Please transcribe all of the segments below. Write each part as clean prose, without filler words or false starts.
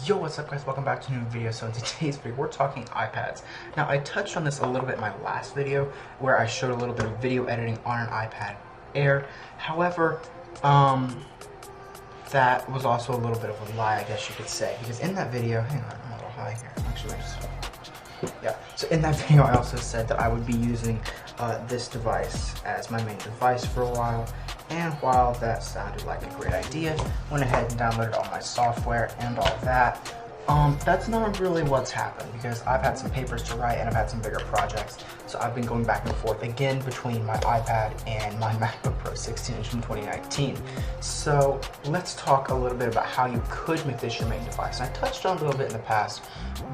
Yo, what's up guys? Welcome back to a new video. So in today's video, we're talking iPads. Now, I touched on this a little bit in my last video where I showed a little bit of video editing on an iPad Air. However, that was also a little bit of a lie, I guess you could say, because in that video, hang on, I'm a little high here. Actually, yeah. So in that video, I also said that I would be using this device as my main device for a while. And while that sounded like a great idea, went ahead and downloaded all my software and all that. That's not really what's happened because I've had some papers to write and I've had some bigger projects. So I've been going back and forth again between my iPad and my MacBook Pro 16-inch from 2019. So let's talk a little bit about how you could make this your main device. And I touched on it a little bit in the past,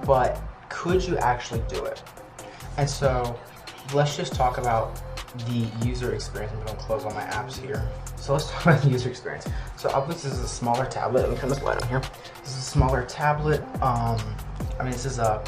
but could you actually do it? And so let's just talk about the user experience. I'm going to close all my apps here. So let's talk about the user experience. So this is a smaller tablet. Let me turn this light on here. This is a smaller tablet. This is a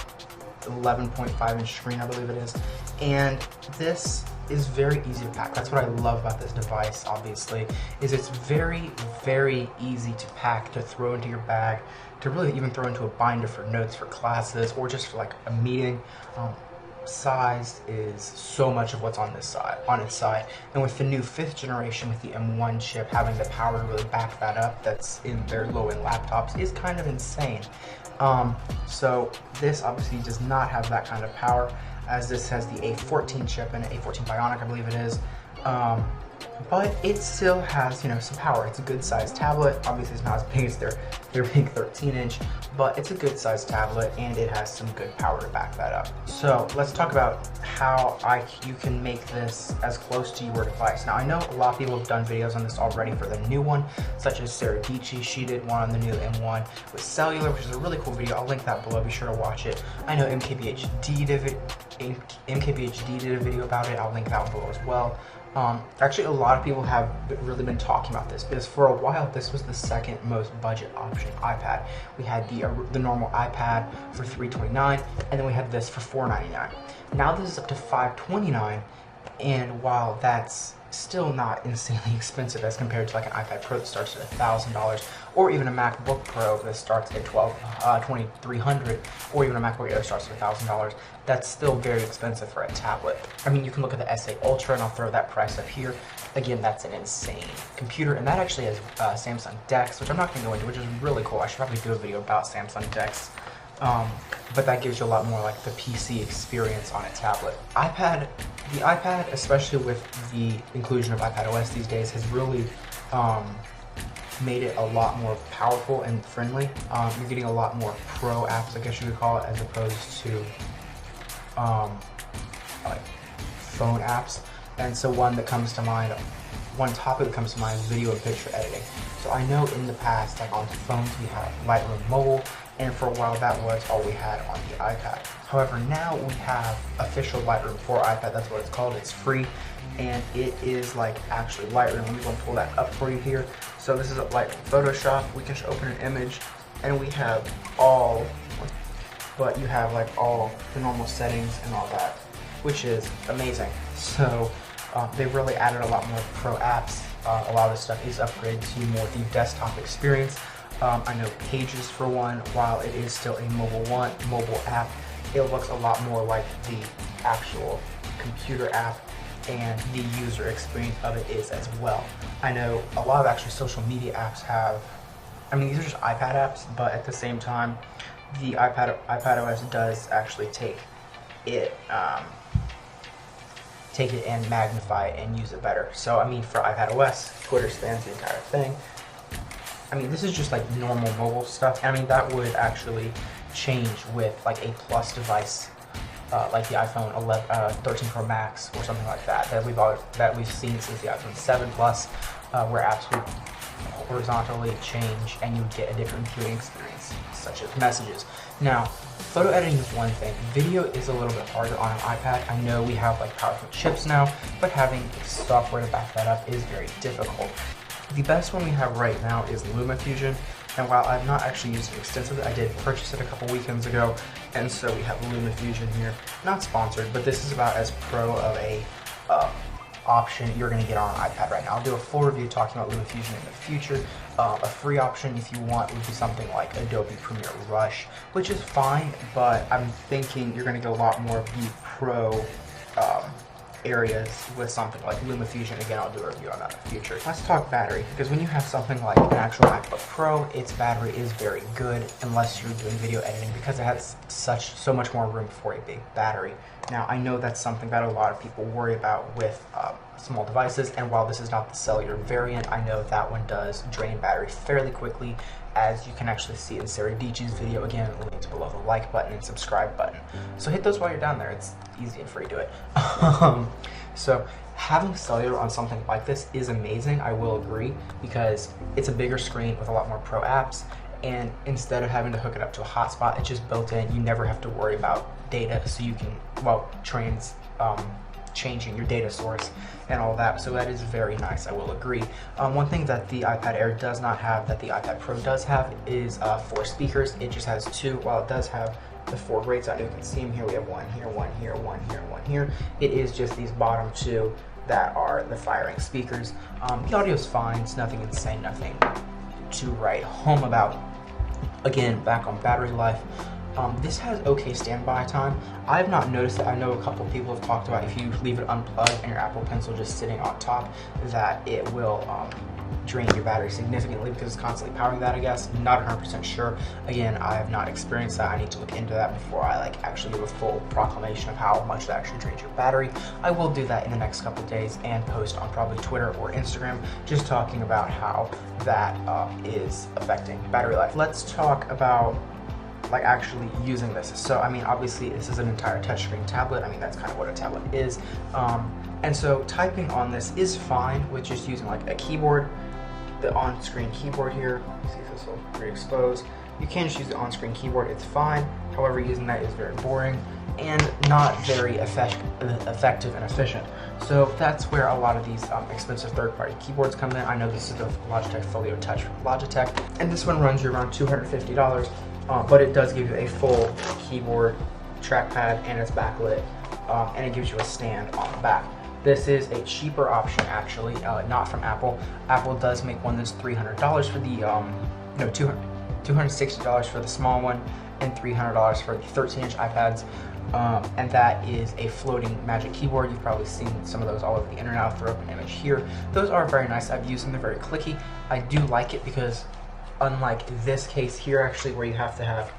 11.5-inch screen, I believe it is. And this is very easy to pack. That's what I love about this device, obviously, is it's very, very easy to pack, to throw into your bag, to really even throw into a binder for notes for classes or just for like a meeting. Size is so much of what's on its side, and with the new 5th generation with the M1 chip having the power to really back that up, that's in their low-end laptops, is kind of insane. So this obviously does not have that kind of power, as this has the A14 chip and A14 Bionic, I believe it is. But it still has, some power. It's a good sized tablet. Obviously it's not as big as their big 13-inch, but it's a good sized tablet and it has some good power to back that up. So let's talk about how you can make this as close to your device. Now I know a lot of people have done videos on this already for the new one, such as Sara Dietschy. She did one on the new M1 with cellular, which is a really cool video. I'll link that below, be sure to watch it. I know MKBHD did a video about it. I'll link that one below as well. Actually, a lot of people have really been talking about this because for a while this was the second most budget option iPad. We had the normal iPad for $329, and then we had this for $499. Now this is up to $529, and while that's still not insanely expensive as compared to like an iPad Pro that starts at $1,000, or even a MacBook Pro that starts at $2,300, or even a MacBook Air that starts at $1,000, that's still very expensive for a tablet. I mean, you can look at the S8 Ultra, and I'll throw that price up here. Again, that's an insane computer, and that actually has Samsung DeX, which I'm not going to go into, which is really cool. I should probably do a video about Samsung DeX. But that gives you a lot more like the PC experience on a tablet. The iPad, especially with the inclusion of iPadOS these days, has really made it a lot more powerful and friendly. You're getting a lot more pro apps, I guess you could call it, as opposed to like phone apps. And so one topic that comes to mind is video and picture editing. So I know in the past, like on phones, we had Lightroom Mobile, and for a while that was all we had on the iPad. However, now we have official Lightroom for iPad. That's what it's called. It's free, and it is like actually Lightroom. I'm going to pull that up for you here. So this is a Lightroom Photoshop. We can just open an image, and we have all the normal settings and all that, which is amazing. So they've really added a lot more pro apps. A lot of this stuff is upgraded to more the desktop experience. I know Pages, for one, while it is still a mobile app, it looks a lot more like the actual computer app, and the user experience of it is as well. I know a lot of actually social media apps have, these are just iPad apps, but at the same time, the iPadOS does actually take it and magnify it and use it better. So for iPadOS, Twitter spans the entire thing. This is just like normal mobile stuff. That would actually change with like a Plus device, like the iPhone 13 Pro Max or something like that we've seen since the iPhone 7 Plus, where apps would horizontally change and you would get a different viewing experience, such as messages. Now, photo editing is one thing. Video is a little bit harder on an iPad. I know we have like powerful chips now, but having software to back that up is very difficult. The best one we have right now is LumaFusion, and while I've not actually used it extensively, I did purchase it a couple weekends ago, and so we have LumaFusion here. Not sponsored, but this is about as pro of a option you're going to get on an iPad right now. I'll do a full review talking about LumaFusion in the future. A free option, if you want, would be something like Adobe Premiere Rush, which is fine, but I'm thinking you're going to get a lot more of the pro areas with something like LumaFusion. Again, I'll do a review on that in the future. Let's talk battery, because when you have something like an actual MacBook Pro, its battery is very good unless you're doing video editing, because it has so much more room for a big battery. Now, I know that's something that a lot of people worry about with small devices, and while this is not the cellular variant, I know that one does drain battery fairly quickly, as you can actually see in Sara Dietschy's video. Again, linked below the like button and subscribe button. So hit those while you're down there. It's easy and free to do it. So having cellular on something like this is amazing, I will agree, because it's a bigger screen with a lot more pro apps, and instead of having to hook it up to a hotspot, it's just built in. You never have to worry about data, so you can, well, changing your data source and all that, so that is very nice, I will agree. One thing that the iPad Air does not have that the iPad Pro does have is 4 speakers. It just has 2, while it does have the 4 greats. I know you can see them here. We have one here, one here, one here, one here. It is just these bottom 2 that are the firing speakers. The audio is fine, it's nothing insane, nothing to write home about. Again, back on battery life, this has okay standby time. I have not noticed it. I know a couple of people have talked about if you leave it unplugged and your Apple Pencil just sitting on top, that it will drain your battery significantly because it's constantly powering that, I guess. Not 100% sure. Again, I have not experienced that. I need to look into that before I actually give a full proclamation of how much that actually drains your battery. I will do that in the next couple of days and post on probably Twitter or Instagram, just talking about how that is affecting battery life. Let's talk about actually using this. So I mean, obviously this is an entire touchscreen tablet. I mean, that's kind of what a tablet is. And so typing on this is fine with just using a keyboard, the on-screen keyboard here. Let's see if this will re-expose. You can just use the on-screen keyboard, it's fine. However, using that is very boring and not very effective and efficient. So that's where a lot of these expensive third-party keyboards come in. I know this is the Logitech Folio Touch from Logitech, and this one runs you around $250. But it does give you a full keyboard, trackpad, and it's backlit, and it gives you a stand on the back. This is a cheaper option, actually, not from Apple. Apple does make one that's $300 for the, $260 for the small one, and $300 for the 13-inch iPads. And that is a floating Magic Keyboard. You've probably seen some of those all over the internet. I'll throw up an image here. Those are very nice. I've used them. They're very clicky. I do like it because, unlike this case here, actually, where you have to have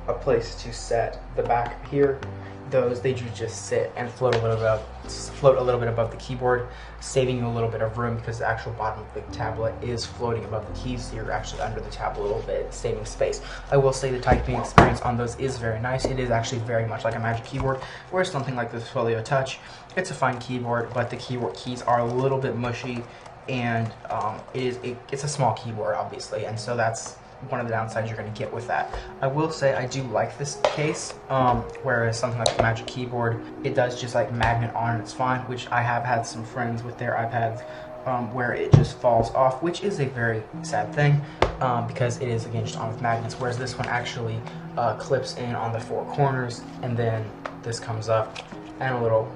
a place to set the back here, they just sit and float a little bit above the keyboard, saving you a little bit of room because the actual bottom of the tablet is floating above the keys, so you're actually under the tablet a little bit, saving space. I will say the typing experience on those is very nice. It is actually very much like a Magic Keyboard, whereas something like this Folio Touch, it's a fine keyboard, but the keyboard keys are a little bit mushy, and it's a small keyboard, obviously, and so that's one of the downsides you're going to get with that. I will say I do like this case, whereas something like the Magic Keyboard, it does just magnet on and it's fine, which I have had some friends with their iPads where it just falls off, which is a very sad thing because it is, again, just on with magnets, whereas this one actually clips in on the 4 corners, and then this comes up and a little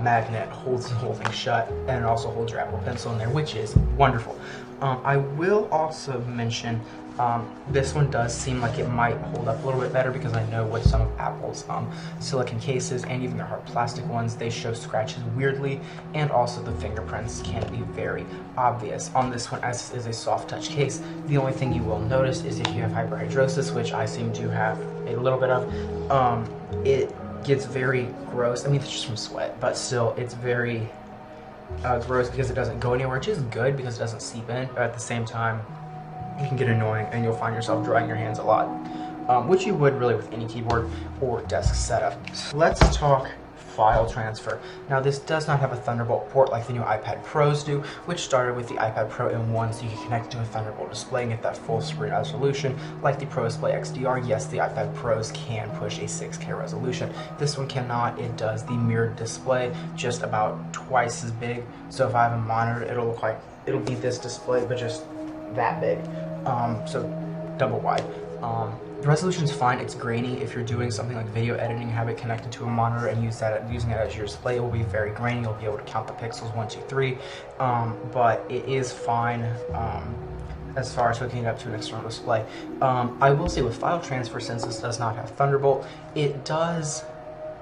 magnet holds the whole thing shut, and it also holds your Apple Pencil in there, which is wonderful. I will also mention this one does seem like it might hold up a little bit better, because I know with some of Apple's silicone cases and even their hard plastic ones, they show scratches weirdly, and also the fingerprints can be very obvious. On this one, as this is a soft touch case, the only thing you will notice is if you have hyperhidrosis, which I seem to have a little bit of, it gets very gross. I mean, it's just from sweat, but still, it's very gross because it doesn't go anywhere, which is good because it doesn't seep in, but at the same time, it can get annoying and you'll find yourself drying your hands a lot, which you would really with any keyboard or desk setup. Let's talk file transfer. Now, this does not have a Thunderbolt port like the new iPad Pros do, which started with the iPad Pro M1, so you can connect it to a Thunderbolt display and get that full screen resolution. Like the Pro Display XDR, yes, the iPad Pros can push a 6K resolution. This one cannot. It does the mirrored display, just about twice as big. So if I have a monitor, it'll be this display, but just that big. So double wide. The resolution's fine. It's grainy. If you're doing something like video editing, have it connected to a monitor and using it as your display, it will be very grainy. You'll be able to count the pixels 1, 2, 3, but it is fine as far as hooking it up to an external display. I will say with file transfer, since this does not have Thunderbolt, it does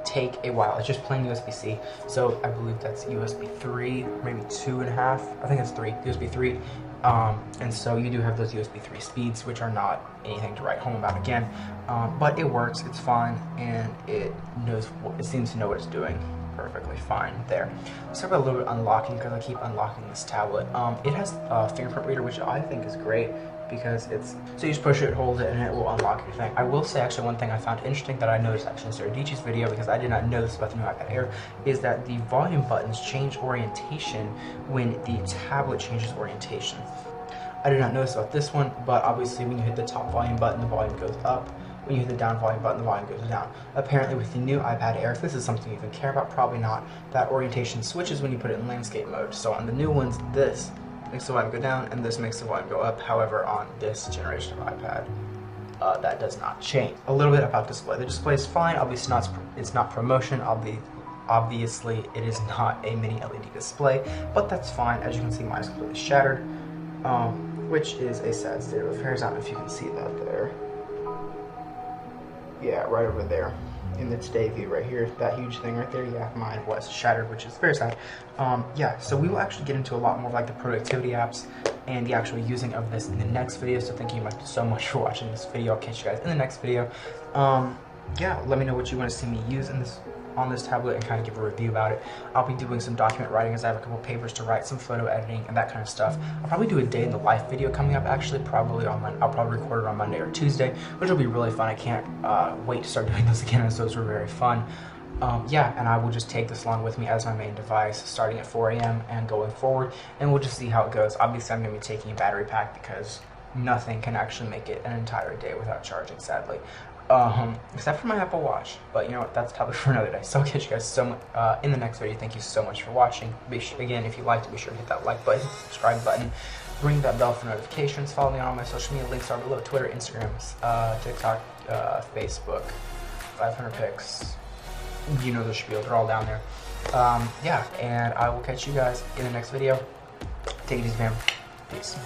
take a while. It's just plain USB-C, so I believe that's USB 3, maybe 2.5. I think it's 3, USB 3. And so you do have those USB 3 speeds, which are not anything to write home about again, but it works, it's fine, and it seems to know what it's doing perfectly fine there. Let's talk about a little bit of unlocking, because I keep unlocking this tablet. It has a fingerprint reader, which I think is great, because so you just push it, hold it, and it will unlock your thing. I will say actually one thing I found interesting that I noticed actually in Sara Dietschy's video, because I did not know this about the new iPad Air, is that the volume buttons change orientation when the tablet changes orientation. I did not notice about this one, but obviously when you hit the top volume button, the volume goes up. When you hit the down volume button, the volume goes down. Apparently with the new iPad Air, if this is something you even care about, probably not, that orientation switches when you put it in landscape mode. So on the new ones, this makes the volume go down, and this makes the volume go up. However, on this generation of iPad, that does not change. A little bit about display. The display is fine. Obviously, it's not promotion. Obviously, it is not a mini LED display, but that's fine. As you can see, mine is completely shattered, which is a sad state of affairs. I don't know if you can see that there. Yeah, right over there in the today view right here, that huge thing right there. Yeah, mine was shattered, which is very sad. Yeah, so we will actually get into a lot more of like the productivity apps and the actual using of this in the next video. So thank you so much for watching this video. I'll catch you guys in the next video. Yeah, let me know what you want to see me use on this tablet and kind of give a review about it. I'll be doing some document writing, as I have a couple papers to write, some photo editing, and that kind of stuff. I'll probably do a day in the life video coming up, actually, I'll probably record it on Monday or Tuesday, which will be really fun. I can't wait to start doing those again, as those were very fun. Yeah, and I will just take this along with me as my main device, starting at 4 a.m. and going forward, and we'll just see how it goes. Obviously, I'm going to be taking a battery pack, because nothing can actually make it an entire day without charging, sadly. Except for my Apple Watch, but you know what, that's probably for another day. So I'll catch you guys in the next video. Thank you so much for watching. Again, if you liked it, be sure to hit that like button, subscribe button, ring that bell for notifications, follow me on all my social media, links are below: Twitter, Instagram, TikTok, Facebook, 500 pics, you know the spiel, they're all down there. Yeah, and I will catch you guys in the next video. Take it easy, fam. Peace.